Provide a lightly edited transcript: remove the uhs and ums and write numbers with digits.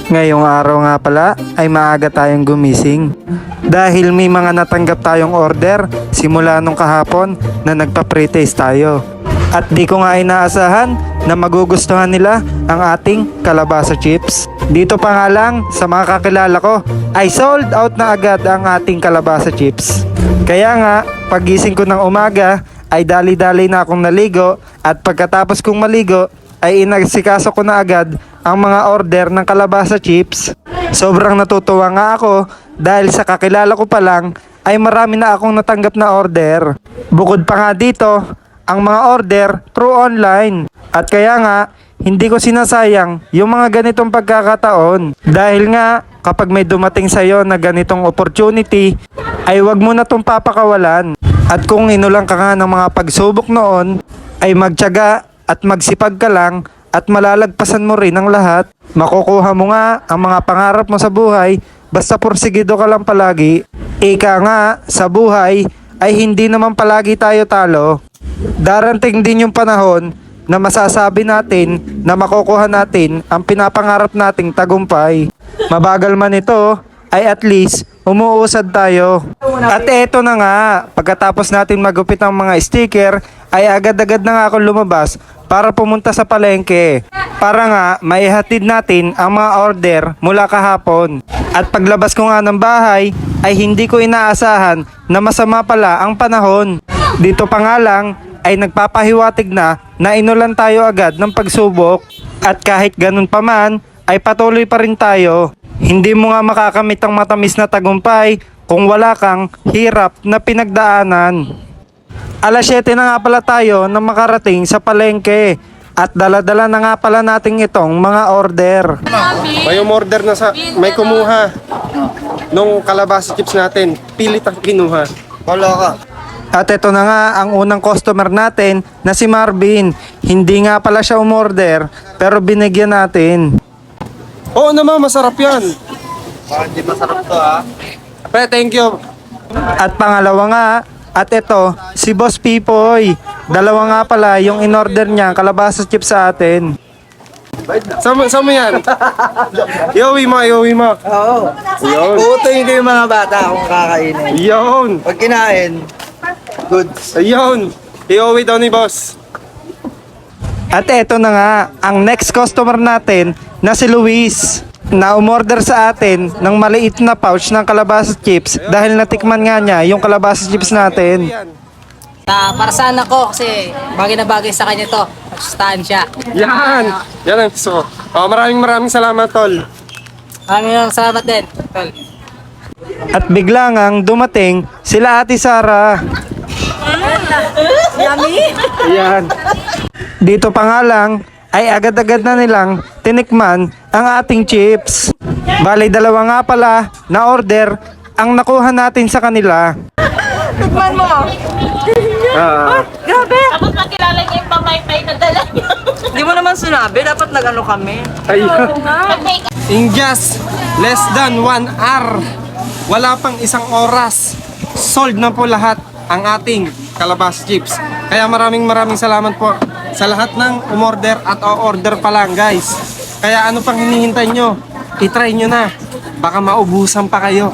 Ngayong araw nga pala ay maaga tayong gumising dahil may mga natanggap tayong order simula nung kahapon na nagpa-pre-taste tayo. At di ko nga inaasahan na magugustuhan nila ang ating kalabasa chips. Dito pa nga lang sa mga kakilala ko ay sold out na agad ang ating kalabasa chips. Kaya nga pagising ko ng umaga ay dali-dali na akong naligo at pagkatapos kong maligo ay inagsikaso ko na agad ang mga order ng kalabasa chips. Sobrang natutuwa nga ako dahil sa kakilala ko pa lang ay marami na akong natanggap na order. Bukod pa nga dito, ang mga order through online. At kaya nga, hindi ko sinasayang yung mga ganitong pagkakataon. Dahil nga, kapag may dumating sa'yo na ganitong opportunity, ay wag mo na itong papakawalan. At kung inulang ka nga ng mga pagsubok noon, ay magtiyaga at magsipag ka lang at malalagpasan mo rin ang lahat. Makukuha mo nga ang mga pangarap mo sa buhay basta porsigido ka lang palagi. Ika nga, sa buhay ay hindi naman palagi tayo talo. Darating din yung panahon na masasabi natin na makukuha natin ang pinapangarap nating tagumpay. Mabagal man ito, ay at least umuusad tayo. At eto na nga, pagkatapos natin magupit ang mga sticker, ay agad-agad na nga ako lumabas para pumunta sa palengke. Para nga maihatid natin ang mga order mula kahapon. At paglabas ko nga ng bahay, ay hindi ko inaasahan na masama pala ang panahon. Dito pa nga lang, ay nagpapahiwatig na inulan tayo agad ng pagsubok. At kahit ganun pa man, ay patuloy pa rin tayo. Hindi mo nga makakamit ang matamis na tagumpay kung wala kang hirap na pinagdaanan. Alas 7 na nga pala tayo na makarating sa palengke. At dala-dala na nga pala natin itong mga order. May umorder na sa, may kumuha nung kalabasa chips natin. Pilit ang kinuha. Wala ka. At ito na nga ang unang customer natin na si Marvin. Hindi nga pala siya umorder pero binigyan natin. Oo naman, masarap yan. Hindi masarap to ha. Pre, thank you. At pangalawa nga, at ito, si Boss Pipoy. Dalawa nga pala yung in-order niya kalabasa chips sa atin. Sama yan. Iuwi mo. Oo. Yun. Uutuin ko yung mga bata kung kakainin. Yun. Pag kinain, good. Ayun. Iuwi daw ni boss. At eto na nga, ang next customer natin na si Luis. Na umorder sa atin ng maliit na pouch ng kalabasa chips dahil natikman nga niya yung kalabasa chips natin. Para sa anak ko kasi bagay na bagay sa kanya to. Sustansya. Yan. Yan ang gusto ko. Oh, maraming salamat, tol. Maraming salamat din, tol. At bigla ngang dumating sila Ate Sara. Yummy! Ayan. Dito pa nga lang ay agad-agad na nilang tinikman ang ating chips. Bali dalawa nga pala na order ang nakuha natin sa kanila. Tikman mo. Grabe. Tapos makilala niya yung pamaypay na dala niya. Hindi mo naman sinabi, dapat nag-ano kami. Ayun. Mag-make In just less than 1 hour, wala pang isang oras, sold na po lahat ang ating kalabasa chips. Kaya maraming salamat po sa lahat ng umorder at o-order pa lang, guys. Kaya ano pang hinihintay nyo? I-try nyo na. Baka maubusan pa kayo.